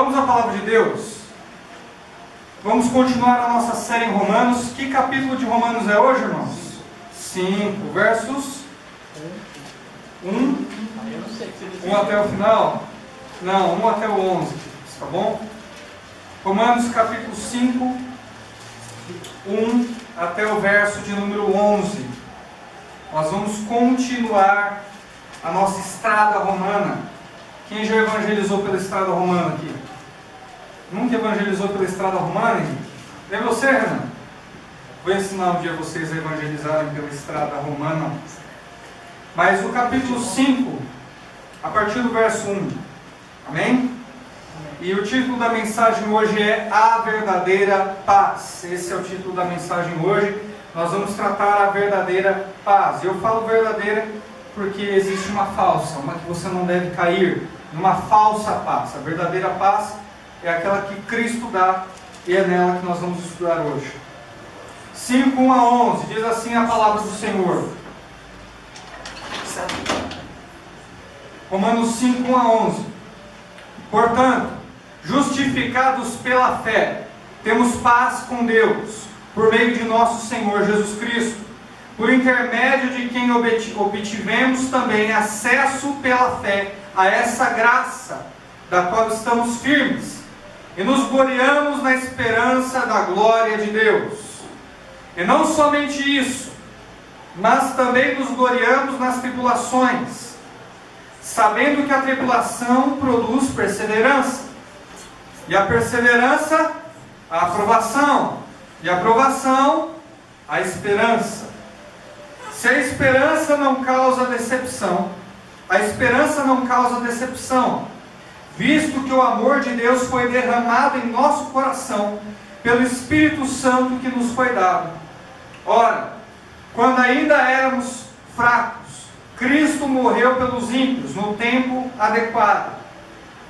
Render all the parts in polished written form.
Vamos à palavra de Deus. Vamos continuar a nossa série em Romanos. Que capítulo de Romanos é hoje, irmãos? 5, versos 1 até o final? Não, 1 até o 11, tá bom? Romanos capítulo 5, 1 até o verso de número 11. Nós vamos continuar a nossa estrada romana. Quem já evangelizou pela estrada romana aqui? Nunca evangelizou pela estrada romana? É você, Renan? Vou ensinar um dia vocês a evangelizarem pela estrada romana. Mas o capítulo 5, a partir do verso 1. Amém? E o título da mensagem hoje é A Verdadeira Paz. Esse é o título da mensagem hoje. Nós vamos tratar a verdadeira paz. Eu falo verdadeira porque existe uma falsa, uma que você não deve cair numa falsa paz. A verdadeira paz é aquela que Cristo dá e é nela que nós vamos estudar hoje. 5, 1 a 11, diz assim a palavra do Senhor. Romanos 5, 1 a 11. Portanto, justificados pela fé, temos paz com Deus, por meio de nosso Senhor Jesus Cristo, por intermédio de quem obtivemos também acesso pela fé a essa graça, da qual estamos firmes, e nos gloriamos na esperança da glória de Deus. E não somente isso, mas também nos gloriamos nas tribulações, sabendo que a tribulação produz perseverança, e a perseverança, a aprovação, e a aprovação, a esperança. Se a esperança não causa decepção, a esperança não causa decepção, visto que o amor de Deus foi derramado em nosso coração pelo Espírito Santo que nos foi dado. Ora, quando ainda éramos fracos, Cristo morreu pelos ímpios no tempo adequado,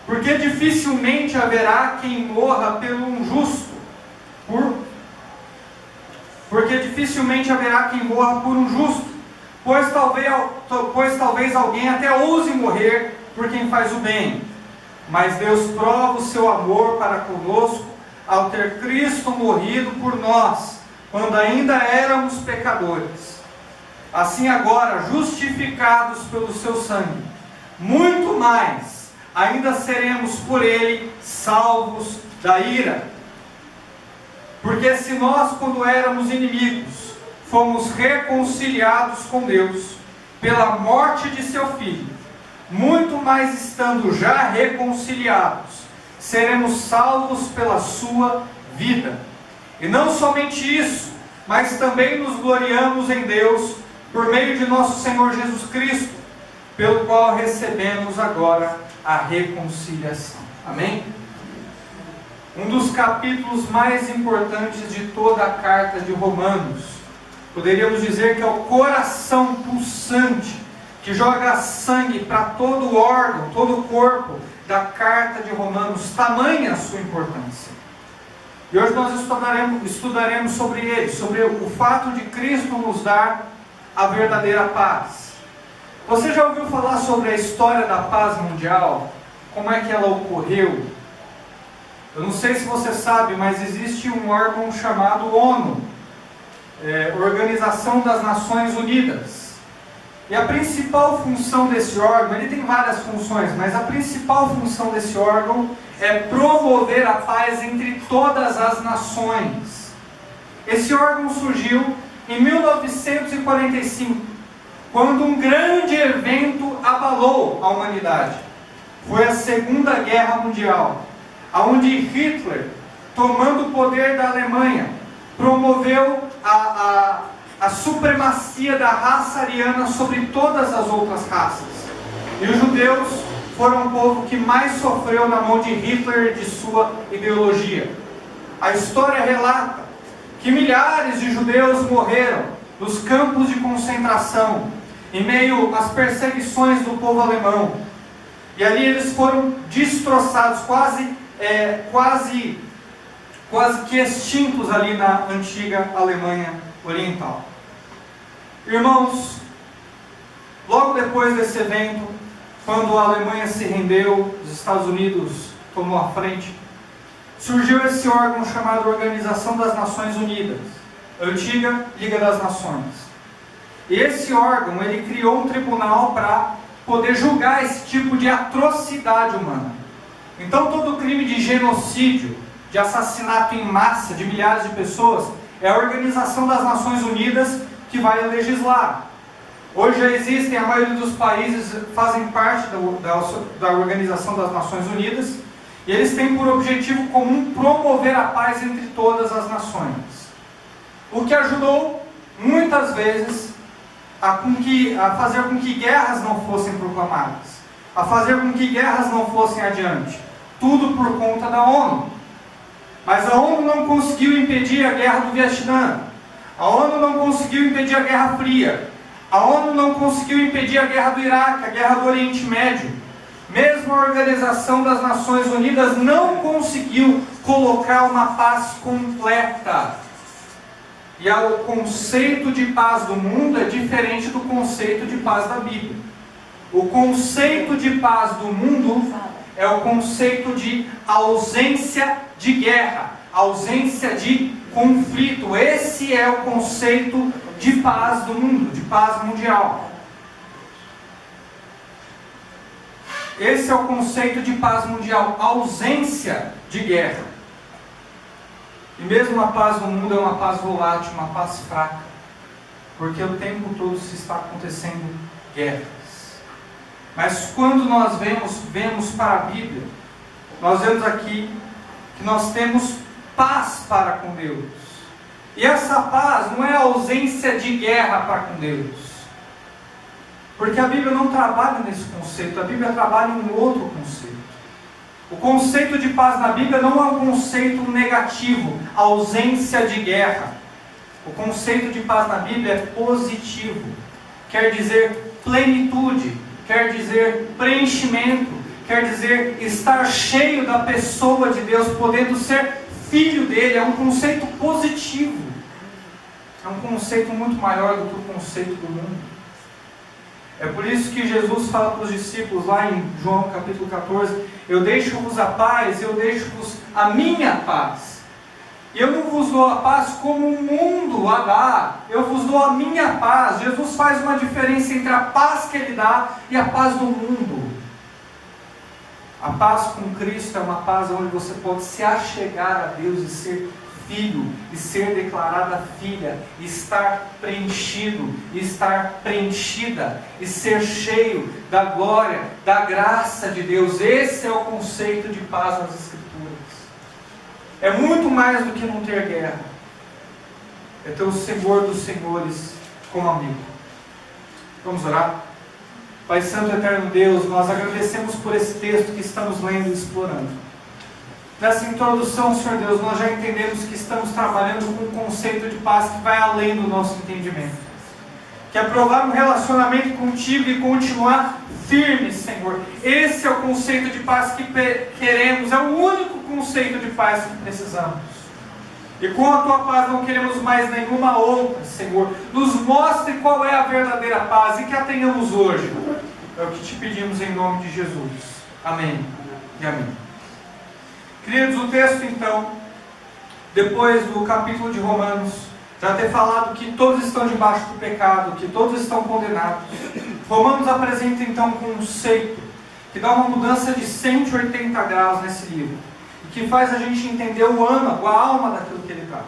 porque dificilmente haverá quem morra pelo injusto, porque dificilmente haverá quem morra por um justo, pois talvez alguém até ouse morrer por quem faz o bem. Mas Deus prova o seu amor para conosco ao ter Cristo morrido por nós, quando ainda éramos pecadores. Assim agora, justificados pelo seu sangue, muito mais ainda seremos por ele salvos da ira. Porque se nós, quando éramos inimigos, fomos reconciliados com Deus pela morte de seu Filho, muito mais estando já reconciliados, seremos salvos pela sua vida. E não somente isso, mas também nos gloriamos em Deus por meio de nosso Senhor Jesus Cristo, pelo qual recebemos agora a reconciliação. Amém? Um dos capítulos mais importantes de toda a carta de Romanos. Poderíamos dizer que é o coração pulsante que joga sangue para todo o órgão, todo o corpo da carta de Romanos, tamanha a sua importância. E hoje nós estudaremos sobre ele, sobre o fato de Cristo nos dar a verdadeira paz. Você já ouviu falar sobre a história da paz mundial? Como é que ela ocorreu? Eu não sei se você sabe, mas existe um órgão chamado ONU, Organização das Nações Unidas. E a principal função desse órgão, ele tem várias funções, mas a principal função desse órgão é promover a paz entre todas as nações. Esse órgão surgiu em 1945, quando um grande evento abalou a humanidade. Foi a Segunda Guerra Mundial, onde Hitler, tomando o poder da Alemanha, promoveu a supremacia da raça ariana sobre todas as outras raças. E os judeus foram o povo que mais sofreu na mão de Hitler e de sua ideologia. A história relata que milhares de judeus morreram nos campos de concentração, em meio às perseguições do povo alemão. E ali eles foram destroçados, quase que extintos ali na antiga Alemanha Oriental. Irmãos, logo depois desse evento, quando a Alemanha se rendeu, os Estados Unidos tomou a frente, surgiu esse órgão chamado Organização das Nações Unidas, antiga Liga das Nações. E esse órgão, ele criou um tribunal para poder julgar esse tipo de atrocidade humana. Então todo crime de genocídio, de assassinato em massa de milhares de pessoas, é a Organização das Nações Unidas que vai legislar. Hoje já existem, a maioria dos países fazem parte da Organização das Nações Unidas, e eles têm por objetivo comum promover a paz entre todas as nações. O que ajudou, muitas vezes, a fazer com que guerras não fossem proclamadas, a fazer com que guerras não fossem adiante. Tudo por conta da ONU. Mas a ONU não conseguiu impedir a guerra do Vietnã. A ONU não conseguiu impedir a Guerra Fria. A ONU não conseguiu impedir a guerra do Iraque, a guerra do Oriente Médio. Mesmo a Organização das Nações Unidas não conseguiu colocar uma paz completa. E o conceito de paz do mundo é diferente do conceito de paz da Bíblia. O conceito de paz do mundo é o conceito de ausência de guerra, ausência de conflito. Esse é o conceito de paz do mundo, de paz mundial. Esse é o conceito de paz mundial, ausência de guerra. E mesmo a paz do mundo é uma paz volátil, uma paz fraca, porque o tempo todo se está acontecendo guerras. Mas quando nós vemos para a Bíblia, nós vemos aqui que nós temos paz para com Deus. E essa paz não é a ausência de guerra para com Deus. Porque a Bíblia não trabalha nesse conceito, a Bíblia trabalha em um outro conceito. O conceito de paz na Bíblia não é um conceito negativo, ausência de guerra. O conceito de paz na Bíblia é positivo. Quer dizer plenitude, quer dizer preenchimento, quer dizer estar cheio da pessoa de Deus, podendo ser filho dele. É um conceito positivo. É um conceito muito maior do que o conceito do mundo. É por isso que Jesus fala para os discípulos lá em João capítulo 14: eu deixo-vos a paz, eu deixo-vos a minha paz. E eu não vos dou a paz como o mundo a dá, eu vos dou a minha paz. Jesus faz uma diferença entre a paz que Ele dá e a paz do mundo. A paz com Cristo é uma paz onde você pode se achegar a Deus e ser filho, e ser declarada filha, e estar preenchido, e estar preenchida, e ser cheio da glória, da graça de Deus. Esse é o conceito de paz nas Escrituras. É muito mais do que não ter guerra. É ter o Senhor dos Senhores como amigo. Vamos orar? Pai Santo e Eterno Deus, nós agradecemos por esse texto que estamos lendo e explorando. Nessa introdução, Senhor Deus, nós já entendemos que estamos trabalhando com um conceito de paz que vai além do nosso entendimento. Que é provar um relacionamento contigo e continuar firme, Senhor. Esse é o conceito de paz que queremos, é o único conceito de paz que precisamos. E com a Tua paz não queremos mais nenhuma outra, Senhor. Nos mostre qual é a verdadeira paz e que a tenhamos hoje. É o que te pedimos em nome de Jesus. Amém e amém. Queridos, o texto então, depois do capítulo de Romanos, já ter falado que todos estão debaixo do pecado, que todos estão condenados, Romanos apresenta então um conceito que dá uma mudança de 180 graus nesse livro, e que faz a gente entender o âmago, a alma daquilo que ele trata.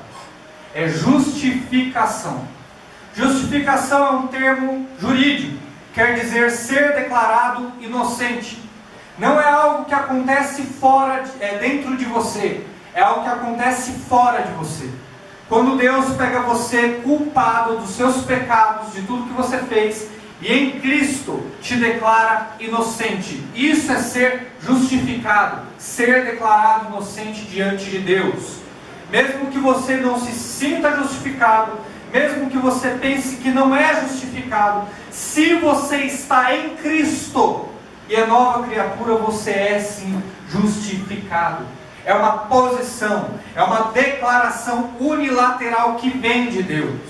É justificação. Justificação é um termo jurídico, quer dizer ser declarado inocente. Não é algo que acontece dentro de você, é algo que acontece fora de você. Quando Deus pega você culpado dos seus pecados, de tudo que você fez, e em Cristo te declara inocente. Isso é ser justificado, ser declarado inocente diante de Deus. Mesmo que você não se sinta justificado, mesmo que você pense que não é justificado, se você está em Cristo e é nova criatura, você é sim justificado. É uma posição, é uma declaração unilateral que vem de Deus.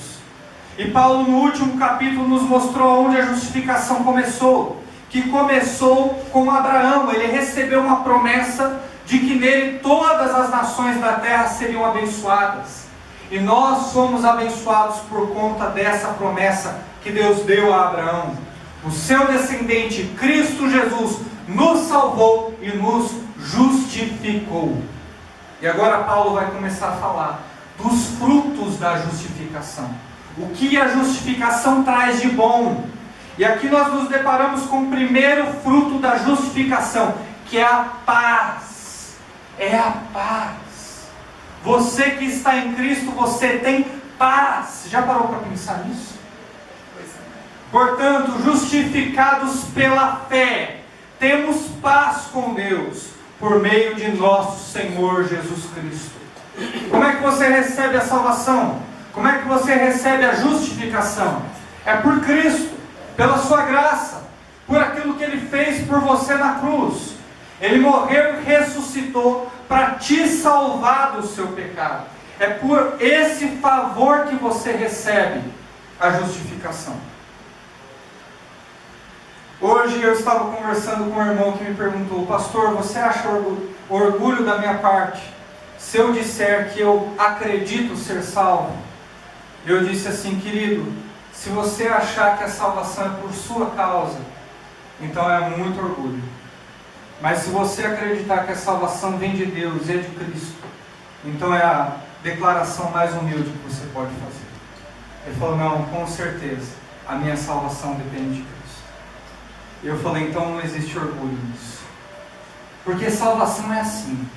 E Paulo no último capítulo nos mostrou onde a justificação começou. Que começou com Abraão. Ele recebeu uma promessa de que nele todas as nações da terra seriam abençoadas. E nós somos abençoados por conta dessa promessa que Deus deu a Abraão. O seu descendente, Cristo Jesus, nos salvou e nos justificou. E agora Paulo vai começar a falar dos frutos da justificação. O que a justificação traz de bom. E aqui nós nos deparamos com o primeiro fruto da justificação, que é a paz. É a paz. Você que está em Cristo, você tem paz. Já parou para pensar nisso? Portanto, justificados pela fé, temos paz com Deus, por meio de nosso Senhor Jesus Cristo. Como é que você recebe a salvação? Como é que você recebe a justificação? É por Cristo, pela sua graça, por aquilo que Ele fez por você na cruz. Ele morreu e ressuscitou para te salvar do seu pecado. É por esse favor que você recebe a justificação. Hoje eu estava conversando com um irmão que me perguntou: pastor, você acha orgulho da minha parte se eu disser que eu acredito ser salvo? Eu disse assim: querido, se você achar que a salvação é por sua causa, então é muito orgulho. Mas se você acreditar que a salvação vem de Deus e é de Cristo, então é a declaração mais humilde que você pode fazer. Ele falou: não, com certeza, a minha salvação depende de Cristo. Eu falei: então não existe orgulho nisso. Porque salvação é assim.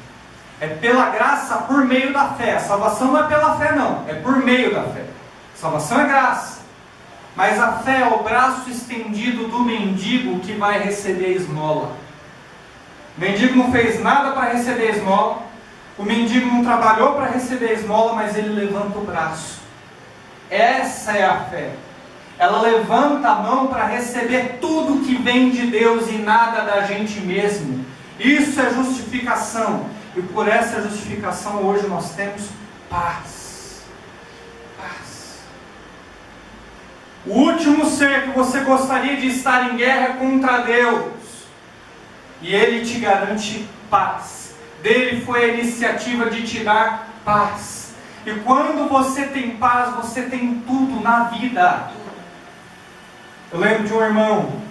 É pela graça por meio da fé. A salvação não é pela fé não, é por meio da fé. Salvação é graça. Mas a fé é o braço estendido do mendigo que vai receber esmola. O mendigo não fez nada para receber esmola. O mendigo não trabalhou para receber esmola, mas ele levanta o braço. Essa é a fé. Ela levanta a mão para receber tudo que vem de Deus e nada da gente mesmo. Isso é justificação. E por essa justificação hoje nós temos paz. Paz. O último ser que você gostaria de estar em guerra é contra Deus. E Ele te garante paz. Dele foi a iniciativa de te dar paz. E quando você tem paz, você tem tudo na vida. Eu lembro de um irmão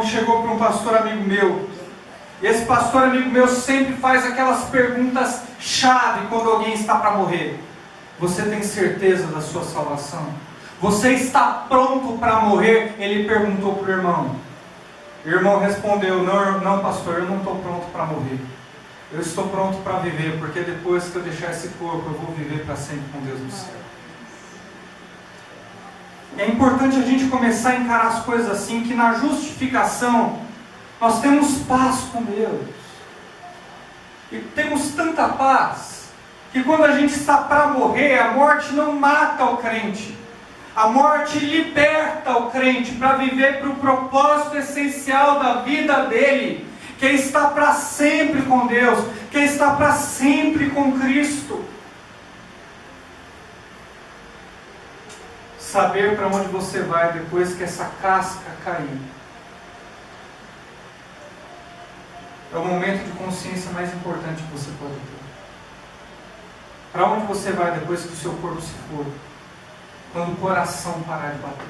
que chegou para um pastor amigo meu. E esse pastor amigo meu sempre faz aquelas perguntas chave quando alguém está para morrer. Você tem certeza da sua salvação? Você está pronto para morrer? Ele perguntou para o irmão. O irmão respondeu: não pastor, eu não estou pronto para morrer. Eu estou pronto para viver, porque depois que eu deixar esse corpo, eu vou viver para sempre com Deus no céu. É importante a gente começar a encarar as coisas assim, que na justificação nós temos paz com Deus. E temos tanta paz, que quando a gente está para morrer, a morte não mata o crente. A morte liberta o crente para viver para o propósito essencial da vida dele, que é estar para sempre com Deus, que é estar para sempre com Cristo. Saber para onde você vai depois que essa casca cair é o momento de consciência mais importante que você pode ter. Para onde você vai depois que o seu corpo se for? Quando o coração parar de bater.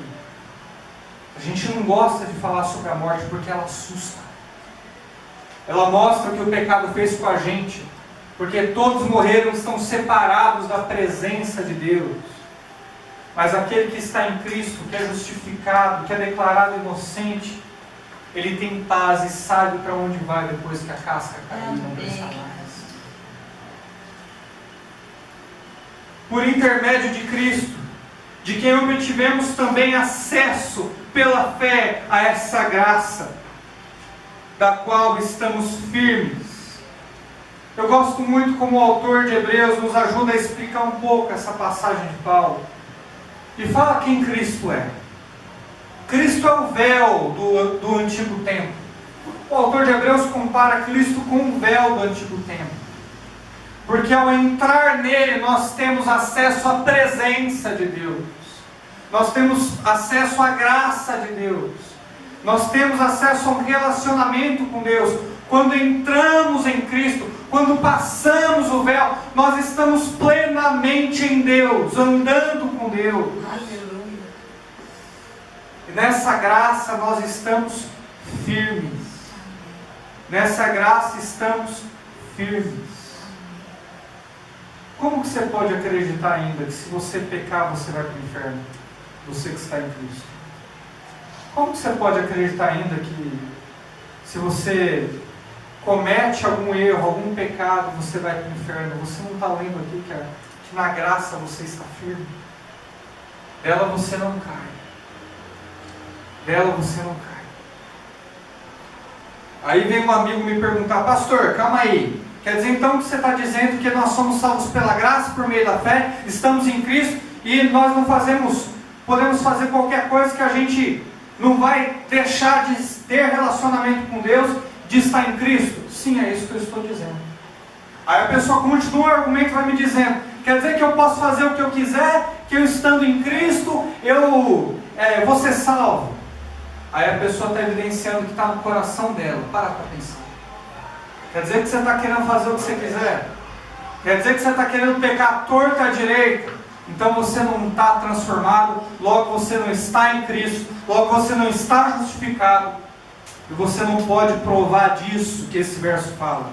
A gente não gosta de falar sobre a morte porque ela assusta. Ela mostra o que o pecado fez com a gente, porque todos morreram, estão separados da presença de Deus. Mas aquele que está em Cristo, que é justificado, que é declarado inocente, ele tem paz e sabe para onde vai depois que a casca cair e não pensar mais. Por intermédio de Cristo, de quem obtivemos também acesso pela fé a essa graça, da qual estamos firmes. Eu gosto muito como o autor de Hebreus nos ajuda a explicar um pouco essa passagem de Paulo. E fala quem Cristo é. Cristo é o véu do antigo templo. O autor de Hebreus compara Cristo com o véu do antigo templo. Porque ao entrar nele nós temos acesso à presença de Deus. Nós temos acesso à graça de Deus. Nós temos acesso a um relacionamento com Deus. Quando entramos em Cristo, quando passamos o véu, nós estamos plenamente em Deus, andando com Deus. Aleluia. E nessa graça nós estamos firmes. Nessa graça estamos firmes. Como que você pode acreditar ainda que se você pecar você vai para o inferno? Você que está em Cristo. Como que você pode acreditar ainda que se você comete algum erro, algum pecado, você vai para o inferno? Você não está lendo aqui que na graça você está firme? Dela você não cai. Dela você não cai. Aí vem um amigo me perguntar: pastor, calma aí. Quer dizer então que você está dizendo que nós somos salvos pela graça, por meio da fé, estamos em Cristo e nós não podemos fazer qualquer coisa, que a gente não vai deixar de ter relacionamento com Deus, de estar em Cristo? Sim, é isso que eu estou dizendo. Aí a pessoa continua o argumento, vai me dizendo: quer dizer que eu posso fazer o que eu quiser, que eu estando em Cristo, eu vou ser salvo? Aí a pessoa está evidenciando que está no coração dela. Para pensar. Quer dizer que você está querendo fazer o que você quiser? Quer dizer que você está querendo pecar torta à direita? Então você não está transformado, logo você não está em Cristo, logo você não está justificado. E você não pode provar disso que esse verso fala.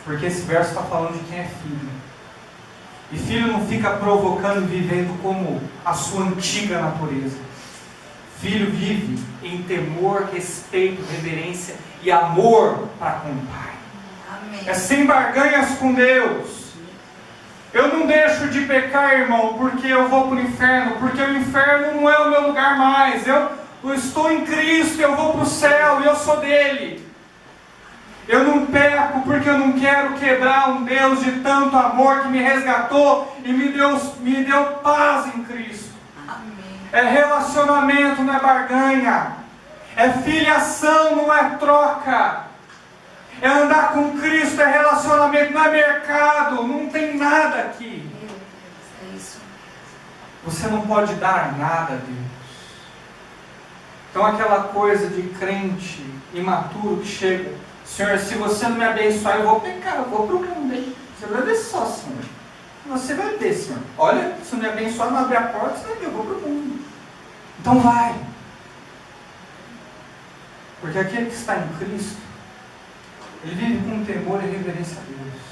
Porque esse verso está falando de quem é filho. E filho não fica provocando e vivendo como a sua antiga natureza. Filho vive em temor, respeito, reverência e amor para com o Pai. Amém. É sem barganhas com Deus. Eu não deixo de pecar, irmão, porque eu vou para o inferno, porque o inferno não é o meu lugar mais. Eu estou em Cristo, eu vou para o céu e eu sou dele. Eu não peco porque eu não quero quebrar um Deus de tanto amor que me resgatou e me deu paz em Cristo. É relacionamento, não é barganha. É filiação, não é troca. É andar com Cristo, é relacionamento, não é mercado. Não tem nada aqui. É isso. Você não pode dar nada a Deus. Então aquela coisa de crente imaturo que chega: Senhor, se você não me abençoar, eu vou pecar, eu vou para o mundo, hein? Você vai ver só, Senhor. Você vai ver, Senhor. Olha, se não me abençoar, não abrir a porta, você vai ver, eu vou para o mundo. Então vai. Porque aquele que está em Cristo, ele vive com temor e reverência a Deus.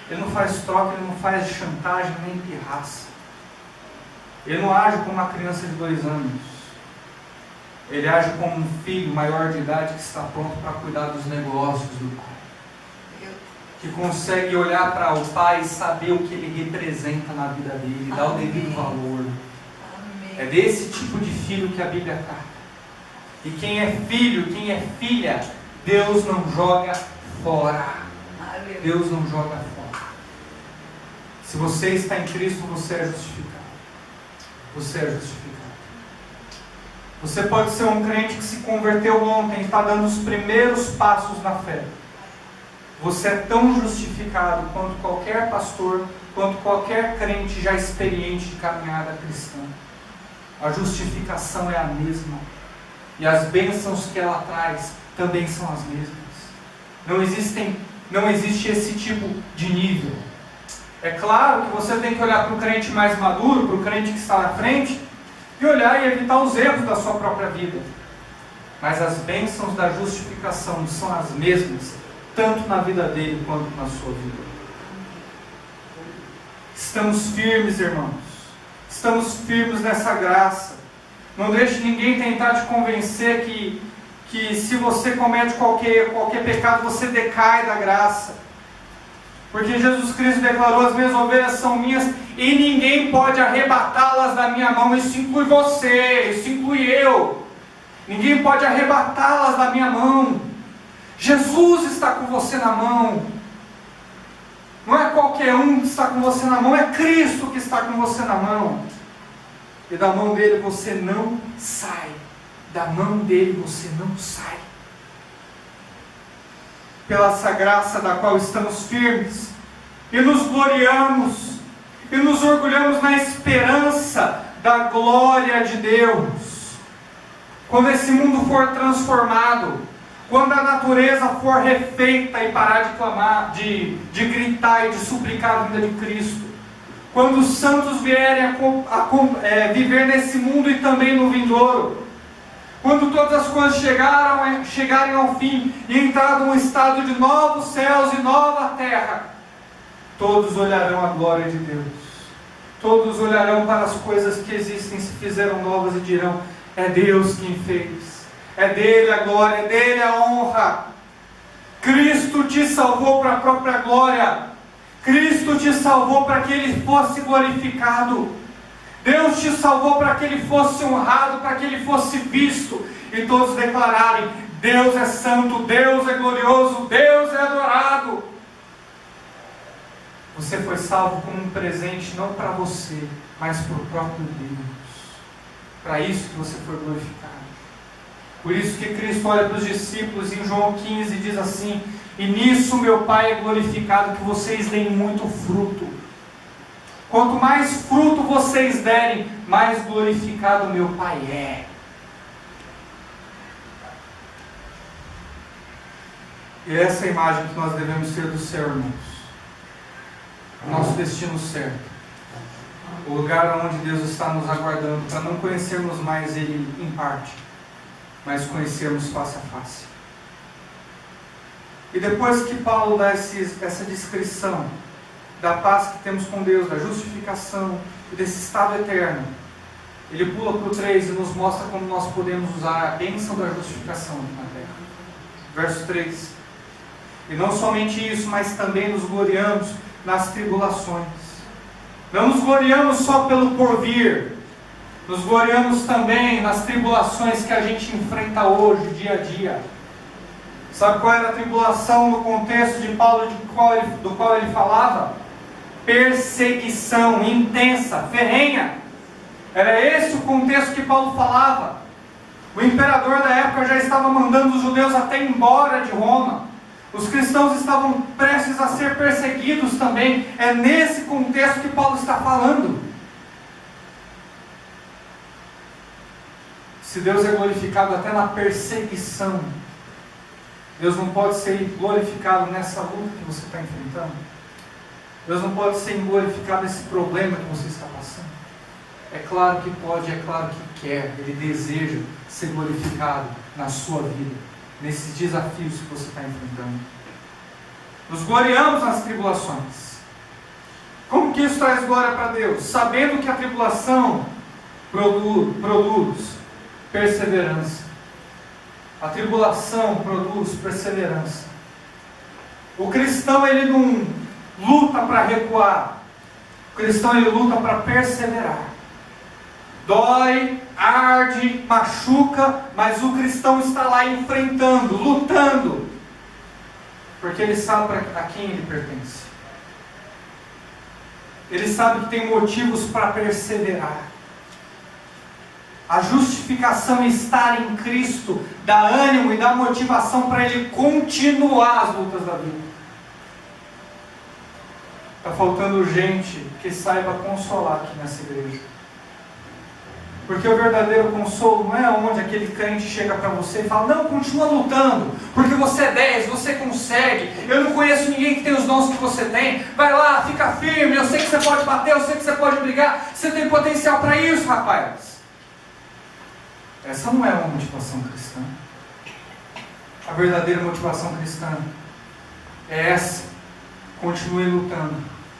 Ele não faz troca, ele não faz chantagem nem pirraça. Ele não age como uma criança de 2 anos. Ele age como um filho maior de idade que está pronto para cuidar dos negócios do Pai. Que consegue olhar para o Pai e saber o que ele representa na vida dele, dar o devido valor. É desse tipo de filho que a Bíblia trata. E quem é filho, quem é filha, Deus não joga fora. Deus não joga fora. Se você está em Cristo, você é justificado. Você é justificado. Você pode ser um crente que se converteu ontem e está dando os primeiros passos na fé. Você é tão justificado quanto qualquer pastor, quanto qualquer crente já experiente de caminhada cristã. A justificação é a mesma. E as bênçãos que ela traz também são as mesmas. Não existe esse tipo de nível. É claro que você tem que olhar para o crente mais maduro, para o crente que está na frente, e olhar e evitar os erros da sua própria vida. Mas as bênçãos da justificação são as mesmas, tanto na vida dele quanto na sua vida. Estamos firmes, irmãos. Estamos firmes nessa graça. Não deixe ninguém tentar te convencer que se você comete qualquer pecado, você decai da graça. Porque Jesus Cristo declarou: as minhas ovelhas são minhas e ninguém pode arrebatá-las da minha mão. Isso inclui você, isso inclui eu. Ninguém pode arrebatá-las da minha mão. Jesus está com você na mão. Não é qualquer um que está com você na mão, é Cristo que está com você na mão. E da mão dele você não sai. Da mão dele você não sai. Pela essa graça da qual estamos firmes, e nos gloriamos, e nos orgulhamos na esperança da glória de Deus. Quando esse mundo for transformado, Quando a natureza for refeita e parar de clamar, de gritar e de suplicar a vinda de Cristo, quando os santos vierem viver nesse mundo e também no vindouro, quando todas as coisas chegarem ao fim e entrar num estado de novos céus e nova terra, todos olharão a glória de Deus. Todos olharão para as coisas que existem, se fizeram novas, e dirão: é Deus quem fez. É dele a glória, é dele a honra. Cristo te salvou para a própria glória. Cristo te salvou para que Ele fosse glorificado. Deus te salvou para que Ele fosse honrado, para que Ele fosse visto. E todos declararem: Deus é santo, Deus é glorioso, Deus é adorado. Você foi salvo como um presente, não para você, mas para o próprio Deus. Para isso que você foi glorificado. Por isso que Cristo olha para os discípulos em João 15 e diz assim: e nisso meu Pai é glorificado, que vocês deem muito fruto. Quanto mais fruto vocês derem, mais glorificado meu Pai é. E essa é a imagem que nós devemos ter do céu, irmãos. O nosso destino certo. O lugar onde Deus está nos aguardando, para não conhecermos mais Ele em parte, mas conhecermos face a face. E depois que Paulo dá essa descrição da paz que temos com Deus, da justificação e desse estado eterno, ele pula para o 3 e nos mostra como nós podemos usar a bênção da justificação aqui na terra. Verso 3: e não somente isso, mas também nos gloriamos nas tribulações. Não nos gloriamos só pelo porvir, nos gloriamos também nas tribulações que a gente enfrenta hoje, dia a dia. Sabe qual era a tribulação no contexto de Paulo, do qual ele falava? Perseguição intensa, ferrenha. Era esse o contexto que Paulo falava. O imperador da época já estava mandando os judeus até embora de Roma. Os cristãos estavam prestes a ser perseguidos também. É nesse contexto que Paulo está falando. Se Deus é glorificado até na perseguição, Deus não pode ser glorificado nessa luta que você está enfrentando? Deus não pode ser glorificado nesse problema que você está passando? É claro que pode, é claro que quer. Ele deseja ser glorificado na sua vida, nesses desafios que você está enfrentando. Nos gloriamos nas tribulações. Como que isso traz glória para Deus? Sabendo que a tribulação produz perseverança. A tribulação produz perseverança. O cristão, ele não luta para recuar. O cristão, ele luta para perseverar. Dói, arde, machuca, mas o cristão está lá enfrentando, lutando, porque ele sabe a quem ele pertence. Ele sabe que tem motivos para perseverar. A justificação estar em Cristo dá ânimo e dá motivação para ele continuar as lutas da vida. Está faltando gente que saiba consolar aqui nessa igreja. Porque o verdadeiro consolo não é onde aquele crente chega para você e fala: não, continua lutando, porque você é 10, você consegue, eu não conheço ninguém que tem os dons que você tem, vai lá, fica firme, eu sei que você pode bater, eu sei que você pode brigar, você tem potencial para isso, rapaz. Essa não é uma motivação cristã. A verdadeira motivação cristã é essa: continue lutando,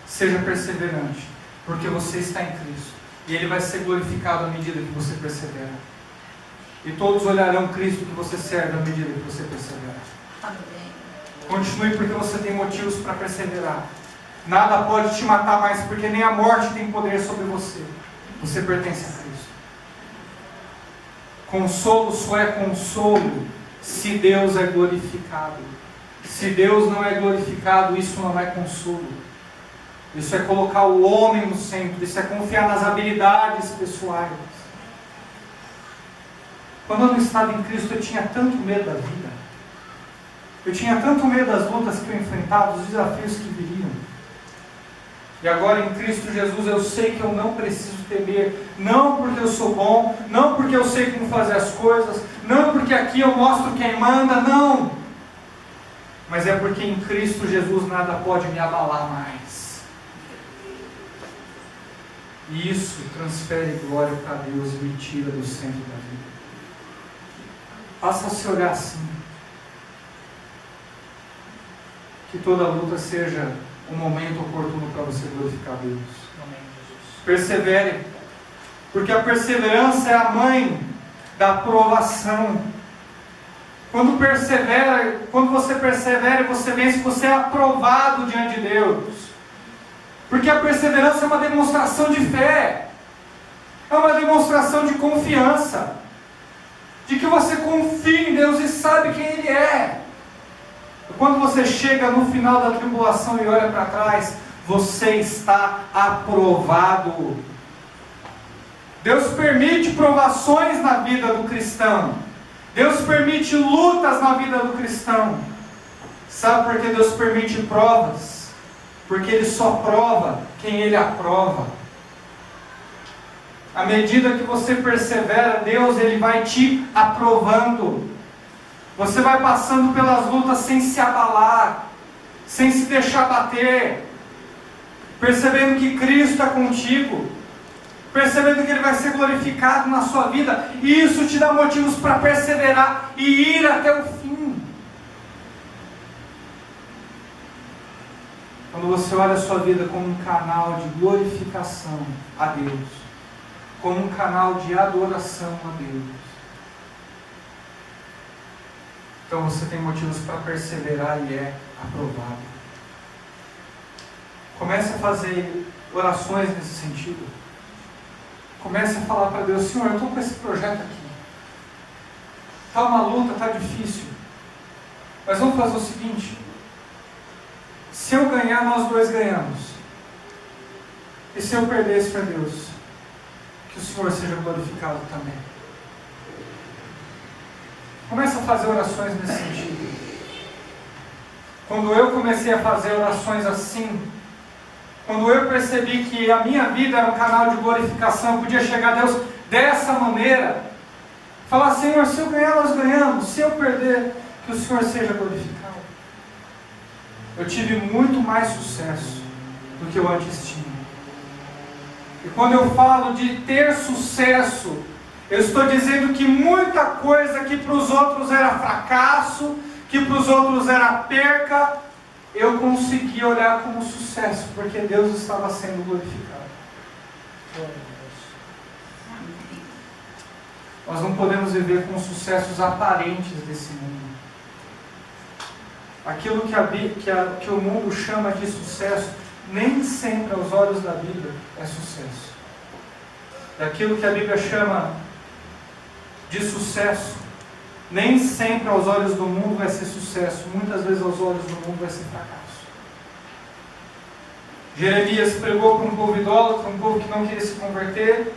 seja perseverante, porque você está em Cristo. E Ele vai ser glorificado à medida que você persevera. E todos olharão Cristo que você serve à medida que você persevera. Amém. Continue, porque você tem motivos para perseverar. Nada pode te matar mais, porque nem a morte tem poder sobre você. Você pertence a Cristo. Consolo só é consolo se Deus é glorificado. Se Deus não é glorificado, isso não é consolo. Isso é colocar o homem no centro. Isso é confiar nas habilidades pessoais. Quando eu não estava em Cristo, eu tinha tanto medo da vida. Eu tinha tanto medo das lutas que eu enfrentava, dos desafios que viriam. E agora em Cristo Jesus eu sei que eu não preciso temer. Não porque eu sou bom, não porque eu sei como fazer as coisas, não porque porque aqui eu mostro quem manda, não. Mas é porque em Cristo Jesus nada pode me abalar mais. E isso transfere glória para Deus e me tira do centro da vida. Faça se olhar assim. Que toda luta seja um momento oportuno para você glorificar Deus. Amém, Jesus. Persevere, porque a perseverança é a mãe da aprovação. Quando você persevera, você vence, você é aprovado diante de Deus. Porque a perseverança é uma demonstração de fé, é uma demonstração de confiança, de que você confia em Deus e sabe quem Ele é. Quando você chega no final da tribulação e olha para trás, você está aprovado. Deus permite provações na vida do cristão. Deus permite lutas na vida do cristão. Sabe por que Deus permite provas? Porque Ele só prova quem Ele aprova. À medida que você persevera, Deus Ele vai te aprovando. Você vai passando pelas lutas sem se abalar, sem se deixar bater, percebendo que Cristo está contigo, percebendo que Ele vai ser glorificado na sua vida, e isso te dá motivos para perseverar e ir até o fim. Quando você olha a sua vida como um canal de glorificação a Deus, como um canal de adoração a Deus, então você tem motivos para perseverar e é aprovado. Comece a fazer orações nesse sentido. Comece a falar para Deus: Senhor, eu estou com esse projeto aqui. Está uma luta, está difícil. Mas vamos fazer o seguinte: se eu ganhar, nós dois ganhamos. E se eu perder, isso é Deus. Que o Senhor seja glorificado também. Comece a fazer orações nesse sentido. Quando eu comecei a fazer orações assim, quando eu percebi que a minha vida era um canal de glorificação, eu podia chegar a Deus dessa maneira, falar: Senhor, se eu ganhar, nós ganhamos. Se eu perder, que o Senhor seja glorificado. Eu tive muito mais sucesso do que eu antes tinha. E quando eu falo de ter sucesso, eu estou dizendo que muita coisa que para os outros era fracasso, que para os outros era perca, eu consegui olhar como sucesso, porque Deus estava sendo glorificado. Nós não podemos viver com sucessos aparentes desse mundo. Aquilo que o mundo chama de sucesso, nem sempre aos olhos da Bíblia é sucesso. E aquilo que a Bíblia chama de sucesso, nem sempre aos olhos do mundo vai ser sucesso. Muitas vezes aos olhos do mundo vai ser fracasso. Jeremias pregou para um povo idólatra, um povo que não queria se converter.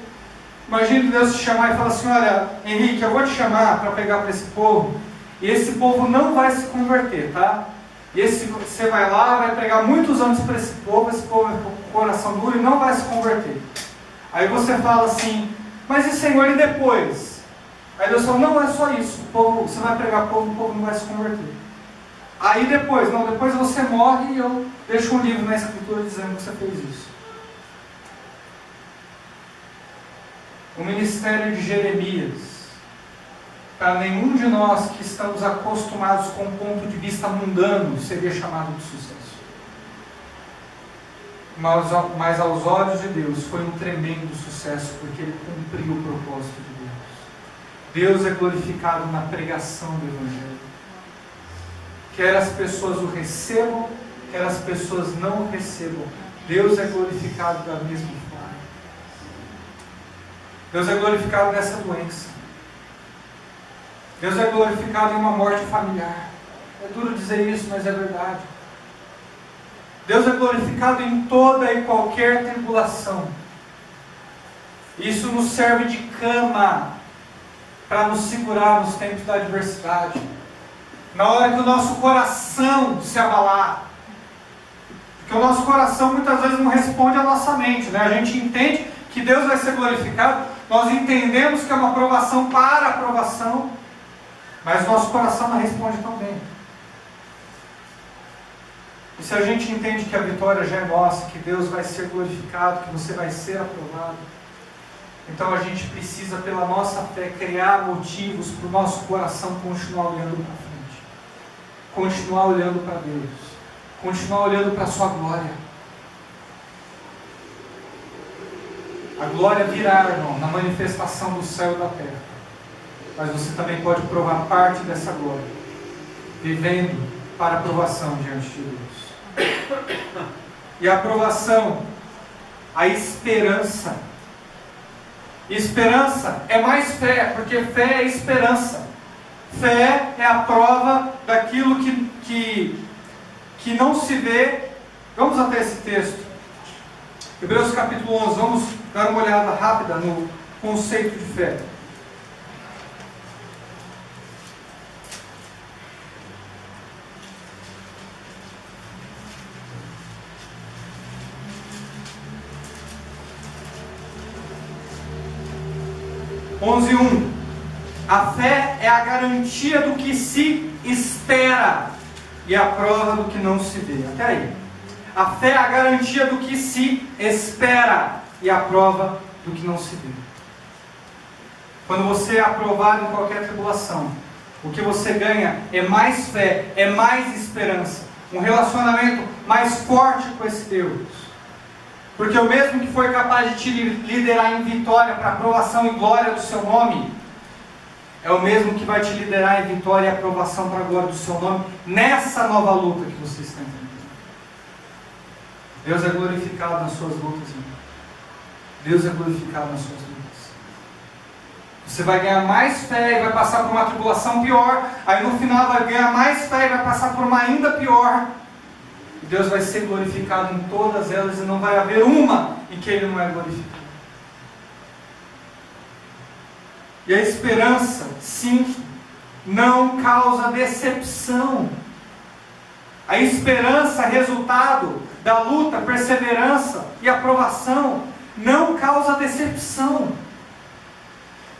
Imagine Deus te chamar e falar assim: olha, Henrique, eu vou te chamar para pregar para esse povo, e esse povo não vai se converter, tá? Você vai lá, vai pregar muitos anos para esse povo é com coração duro e não vai se converter. Aí você fala assim: mas e Senhor, e depois? Aí Deus fala: não é só isso, você vai pregar para o povo não vai se converter. Aí depois você morre e eu deixo um livro na Escritura dizendo que você fez isso. O ministério de Jeremias, para nenhum de nós que estamos acostumados com um ponto de vista mundano, seria chamado de sucesso. Mas aos olhos de Deus foi um tremendo sucesso, porque ele cumpriu o propósito de Deus. Deus é glorificado na pregação do Evangelho. Quer as pessoas o recebam, quer as pessoas não o recebam, Deus é glorificado da mesma forma. Deus é glorificado nessa doença. Deus é glorificado em uma morte familiar. É duro dizer isso, mas é verdade. Deus é glorificado em toda e qualquer tribulação. Isso nos serve de cama para nos segurar nos tempos da adversidade. Na hora que o nosso coração se abalar. Porque o nosso coração muitas vezes não responde à nossa mente, né? A gente entende que Deus vai ser glorificado, nós entendemos que é uma aprovação para aprovação, Mas nosso coração não responde tão bem. E se a gente entende que a vitória já é nossa, que Deus vai ser glorificado, que você vai ser aprovado, então a gente precisa, pela nossa fé, criar motivos para o nosso coração continuar olhando para frente, continuar olhando para Deus, continuar olhando para a sua glória. A glória virá, irmão, na manifestação do céu e da terra. Mas você também pode provar parte dessa glória, vivendo para a aprovação diante de Deus. E a aprovação, a esperança. Esperança é mais fé, porque fé é esperança. Fé é a prova daquilo que não se vê. Vamos até esse texto. Hebreus capítulo 11, vamos dar uma olhada rápida no conceito de fé. Onze 1. A fé é a garantia do que se espera e a prova do que não se vê. Até aí. A fé é a garantia do que se espera e a prova do que não se vê. Quando você é aprovado em qualquer tribulação, o que você ganha é mais fé, é mais esperança, um relacionamento mais forte com esse Deus. Porque o mesmo que foi capaz de te liderar em vitória para a aprovação e glória do seu nome, é o mesmo que vai te liderar em vitória e aprovação para a glória do seu nome nessa nova luta que você está enfrentando. Deus é glorificado nas suas lutas, irmão. Deus é glorificado nas suas lutas. Você vai ganhar mais fé e vai passar por uma tribulação pior. Aí no final vai ganhar mais fé e vai passar por uma ainda pior. E Deus vai ser glorificado em todas elas e não vai haver uma em que Ele não é glorificado. E a esperança, sim, não causa decepção. A esperança, resultado da luta, perseverança e aprovação, não causa decepção.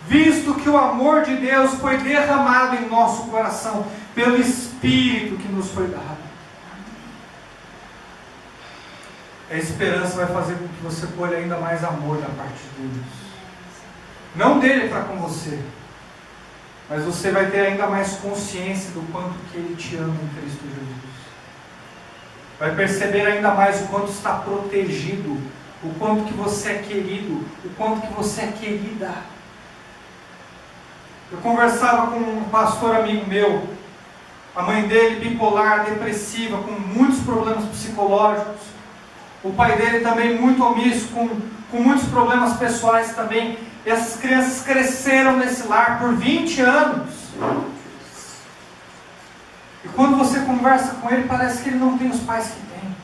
Visto que o amor de Deus foi derramado em nosso coração pelo Espírito que nos foi dado. A esperança vai fazer com que você colhe ainda mais amor da parte de Deus. Não dele para com você, mas você vai ter ainda mais consciência do quanto que Ele te ama em Cristo Jesus. Vai perceber ainda mais o quanto está protegido, o quanto que você é querido, o quanto que você é querida. Eu conversava com um pastor amigo meu, a mãe dele bipolar, depressiva, com muitos problemas psicológicos, o pai dele também muito omisso, com muitos problemas pessoais também. E essas crianças cresceram nesse lar por 20 anos. E quando você conversa com ele, parece que ele não tem os pais que tem.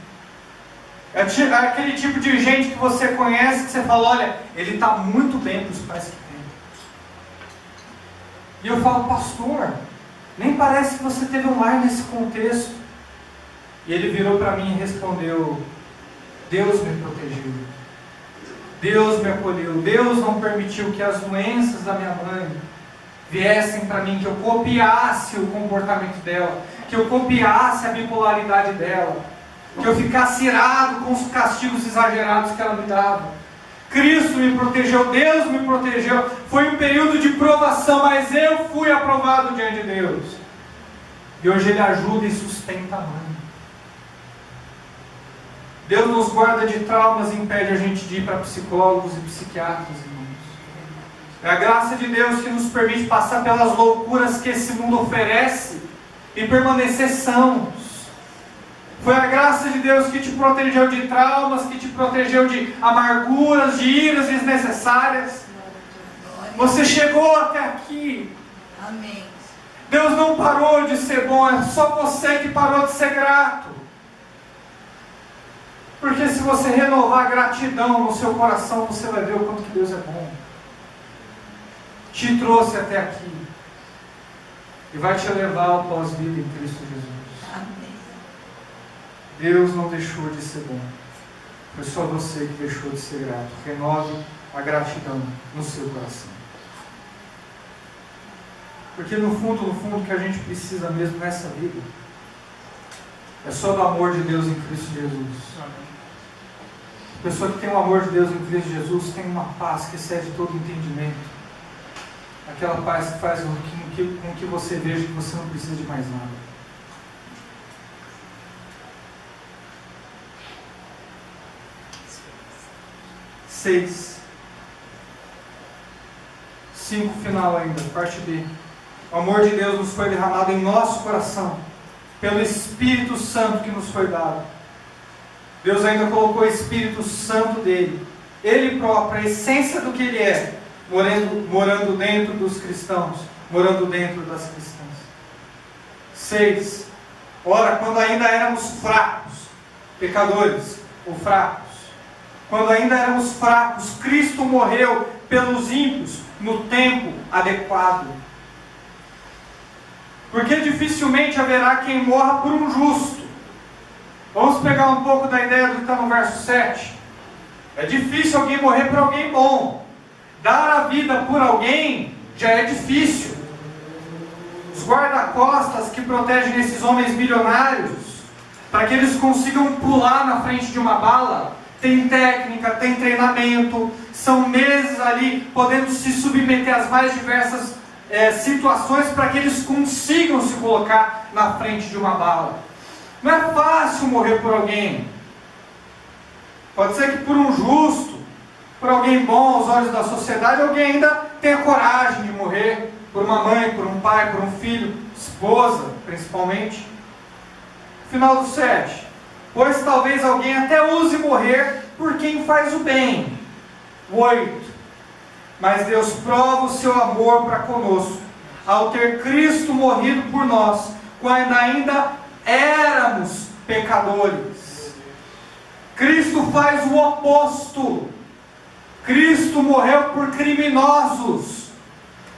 É aquele tipo de gente que você conhece, que você fala, olha, ele está muito bem para os pais que tem. E eu falo, pastor, nem parece que você teve um lar nesse contexto. E ele virou para mim e respondeu, Deus me protegeu. Deus me acolheu. Deus não permitiu que as doenças da minha mãe viessem para mim, que eu copiasse o comportamento dela, que eu copiasse a bipolaridade dela, que eu ficasse irado com os castigos exagerados que ela me dava. Cristo me protegeu, Deus me protegeu. Foi um período de provação, mas eu fui aprovado diante de Deus. E hoje Ele ajuda e sustenta a mãe. Deus nos guarda de traumas e impede a gente de ir para psicólogos e psiquiatras, irmãos. É a graça de Deus que nos permite passar pelas loucuras que esse mundo oferece e permanecer sãos. Foi a graça de Deus que te protegeu de traumas, que te protegeu de amarguras, de iras desnecessárias. Você chegou até aqui. Amém. Deus não parou de ser bom, é só você que parou de ser grato. Porque se você renovar a gratidão no seu coração, você vai ver o quanto que Deus é bom. Te trouxe até aqui. E vai te levar ao pós-vida em Cristo Jesus. Amém. Deus não deixou de ser bom. Foi só você que deixou de ser grato. Renove a gratidão no seu coração. Porque no fundo, o que a gente precisa mesmo nessa vida é só do amor de Deus em Cristo Jesus. A pessoa que tem o amor de Deus em Cristo Jesus tem uma paz que excede todo entendimento. Aquela paz que faz com que você veja que você não precisa de mais nada. Seis. 5 final ainda, parte B. O amor de Deus nos foi derramado em nosso coração, pelo Espírito Santo que nos foi dado. Deus ainda colocou o Espírito Santo dele, Ele próprio, a essência do que Ele é, morando dentro dos cristãos, morando dentro das cristãs. 6. Ora, quando ainda éramos fracos, pecadores, ou fracos, quando ainda éramos fracos, Cristo morreu pelos ímpios no tempo adequado. Porque dificilmente haverá quem morra por um justo. Vamos pegar um pouco da ideia do que está no verso 7. É difícil alguém morrer por alguém bom. Dar a vida por alguém já é difícil. Os guarda-costas que protegem esses homens milionários, para que eles consigam pular na frente de uma bala, tem técnica, tem treinamento, são meses ali podendo se submeter às mais diversas situações para que eles consigam se colocar na frente de uma bala. Não é fácil morrer por alguém. Pode ser que por um justo, por alguém bom aos olhos da sociedade, alguém ainda tenha coragem de morrer por uma mãe, por um pai, por um filho, esposa, principalmente. Final do 7. Pois talvez alguém até use morrer por quem faz o bem. 8. Mas Deus prova o seu amor para conosco, ao ter Cristo morrido por nós, quando ainda éramos pecadores. Cristo faz o oposto. Cristo morreu por criminosos.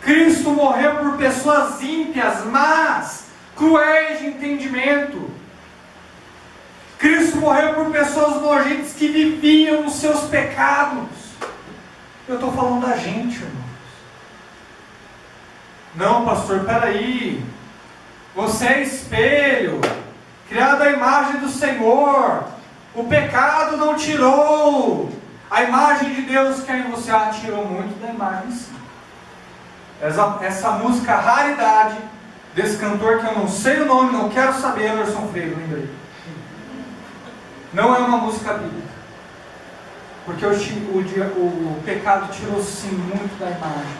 Cristo morreu por pessoas ímpias, más, cruéis de entendimento. Cristo morreu por pessoas nojentas que viviam nos seus pecados. Eu estou falando da gente, irmãos. Não, pastor, peraí. Você é espelho, criado à imagem do Senhor. O pecado não tirou a imagem de Deus que é em você. Tirou muito da imagem, sim. Essa música raridade desse cantor que eu não sei o nome, não quero saber, Anderson Freire, lembrei. Não é uma música bíblica. Porque o pecado tirou sim muito da imagem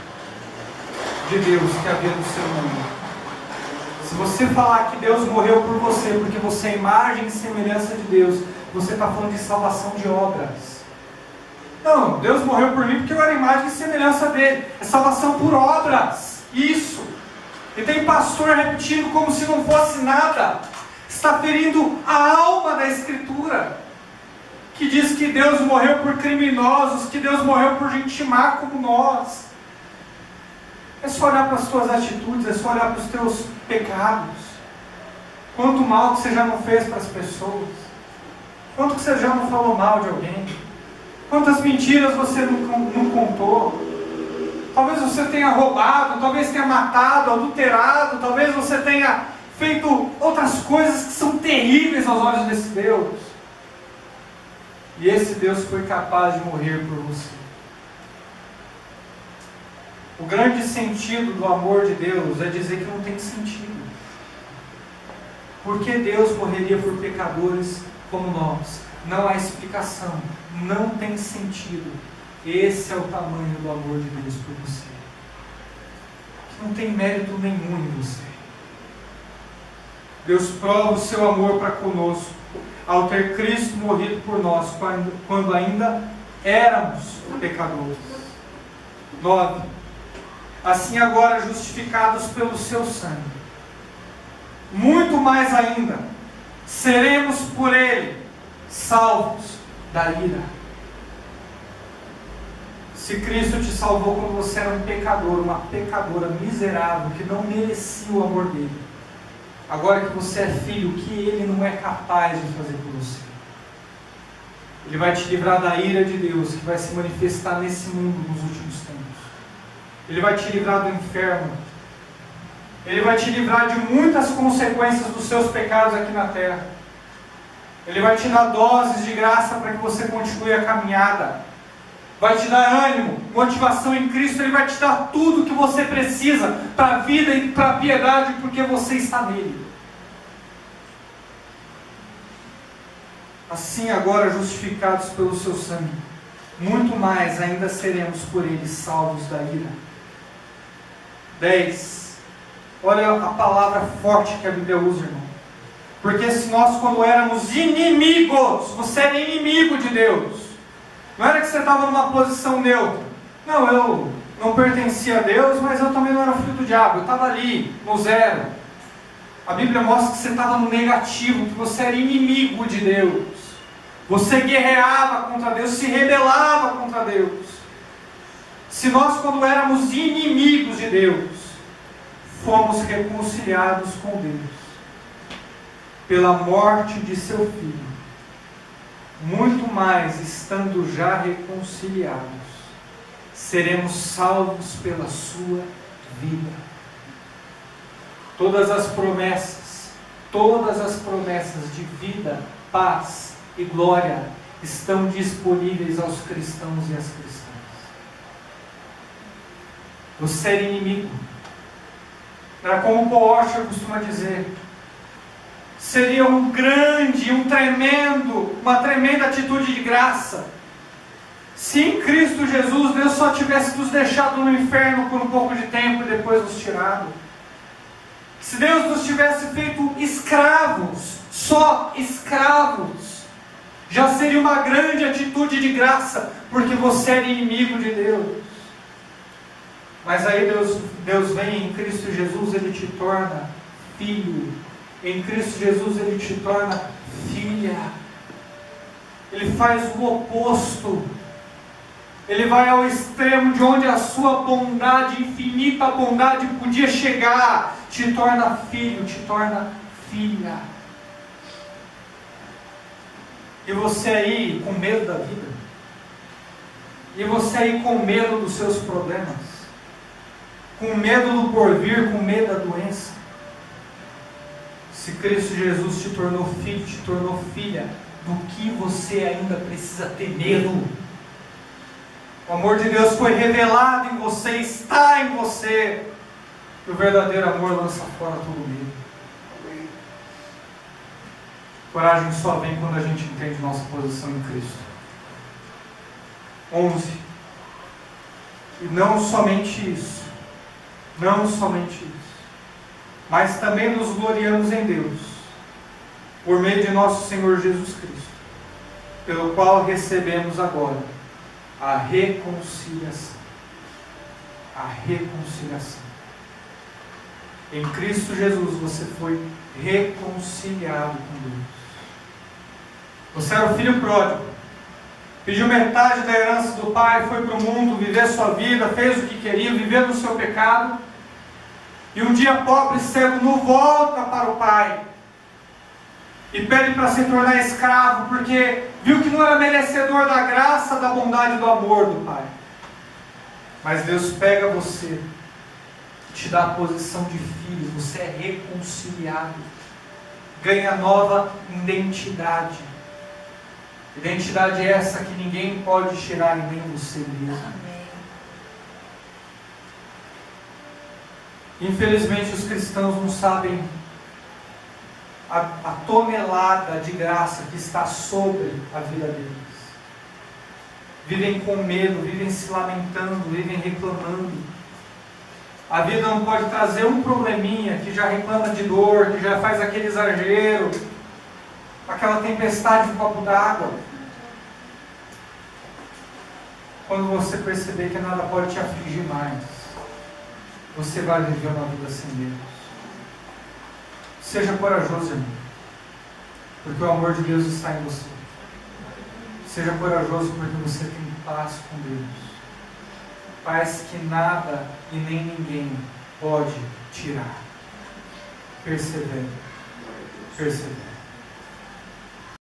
de Deus que havia no seu mundo. Se você falar que Deus morreu por você porque você é imagem e semelhança de Deus, você está falando de salvação de obras. Não, Deus morreu por mim porque eu era imagem e semelhança dele. É salvação por obras. Isso. E tem pastor repetindo como se não fosse nada. Está ferindo a alma da Escritura, que diz que Deus morreu por criminosos, que Deus morreu por gente má como nós. É só olhar para as tuas atitudes, é só olhar para os teus pecados. Quanto mal que você já não fez para as pessoas. Quanto que você já não falou mal de alguém. Quantas mentiras você não contou. Talvez você tenha roubado, talvez tenha matado, adulterado, talvez você tenha feito outras coisas que são terríveis aos olhos desse Deus. E esse Deus foi capaz de morrer por você. O grande sentido do amor de Deus é dizer que não tem sentido. Por que Deus morreria por pecadores como nós? Não há explicação. Não tem sentido. Esse é o tamanho do amor de Deus por você. Que não tem mérito nenhum em você. Deus prova o seu amor para conosco, ao ter Cristo morrido por nós, quando ainda éramos pecadores. 9. Assim agora justificados pelo seu sangue, muito mais ainda, seremos por ele salvos da ira. Se Cristo te salvou quando você era um pecador, uma pecadora miserável, que não merecia o amor dele, agora que você é filho, o que ele não é capaz de fazer por você? Ele vai te livrar da ira de Deus, que vai se manifestar nesse mundo nos últimos tempos. Ele vai te livrar do inferno. Ele vai te livrar de muitas consequências dos seus pecados aqui na terra. Ele vai te dar doses de graça para que você continue a caminhada. Vai te dar ânimo, motivação em Cristo. Ele vai te dar tudo o que você precisa para a vida e para a piedade, porque você está nele. Assim, agora justificados pelo seu sangue, muito mais ainda seremos por ele salvos da ira. 10. Olha a palavra forte que a Bíblia usa, irmão. Porque se nós, quando éramos inimigos, você era inimigo de Deus. Não era que você estava numa posição neutra. Não, eu não pertencia a Deus, mas eu também não era filho do diabo. Eu estava ali, no zero. A Bíblia mostra que você estava no negativo, que você era inimigo de Deus. Você guerreava contra Deus, se rebelava contra Deus. Se nós, quando éramos inimigos de Deus, fomos reconciliados com Deus pela morte de seu Filho, muito mais, estando já reconciliados, seremos salvos pela sua vida. Todas as promessas de vida, paz e glória estão disponíveis aos cristãos e às cristãs. Você era inimigo. Era como o Paul Washer costuma dizer: seria uma tremenda atitude de graça, se em Cristo Jesus Deus só tivesse nos deixado no inferno por um pouco de tempo e depois nos tirado. Se Deus nos tivesse feito escravos, só escravos, já seria uma grande atitude de graça, porque você era inimigo de Deus. Mas aí Deus vem em Cristo Jesus, Ele te torna filho. Em Cristo Jesus Ele te torna filha. Ele faz o oposto. Ele vai ao extremo de onde a sua bondade, infinita bondade, podia chegar. Te torna filho, te torna filha. E você aí com medo da vida? E você aí com medo dos seus problemas? Com medo do porvir, com medo da doença? Se Cristo Jesus te tornou filho, te tornou filha, do que você ainda precisa ter medo? O amor de Deus foi revelado em você, está em você. E o verdadeiro amor lança fora todo medo. Coragem só vem quando a gente entende nossa posição em Cristo. 11. E não somente isso, mas também nos gloriamos em Deus, por meio de nosso Senhor Jesus Cristo, pelo qual recebemos agora a reconciliação. A reconciliação. Em Cristo Jesus você foi reconciliado com Deus. Você era o filho pródigo, pediu metade da herança do pai, foi para o mundo viver sua vida, fez o que queria, viveu no seu pecado. E um dia pobre e cego volta para o pai e pede para se tornar escravo, porque viu que não era merecedor da graça, da bondade e do amor do pai. Mas Deus pega você, te dá a posição de filho, você é reconciliado, ganha nova identidade. Identidade essa que ninguém pode tirar, nem você mesmo. Amém. Infelizmente os cristãos não sabem a tonelada de graça que está sobre a vida deles. Vivem com medo, vivem se lamentando, vivem reclamando. A vida não pode trazer um probleminha que já reclama de dor, que já faz aquele exagero, aquela tempestade de copo d'água. Quando você perceber que nada pode te afligir mais, você vai viver uma vida sem Deus. Seja corajoso, irmão, porque o amor de Deus está em você. Seja corajoso porque você tem paz com Deus. Paz que nada e nem ninguém pode tirar. Persevere. Persevere.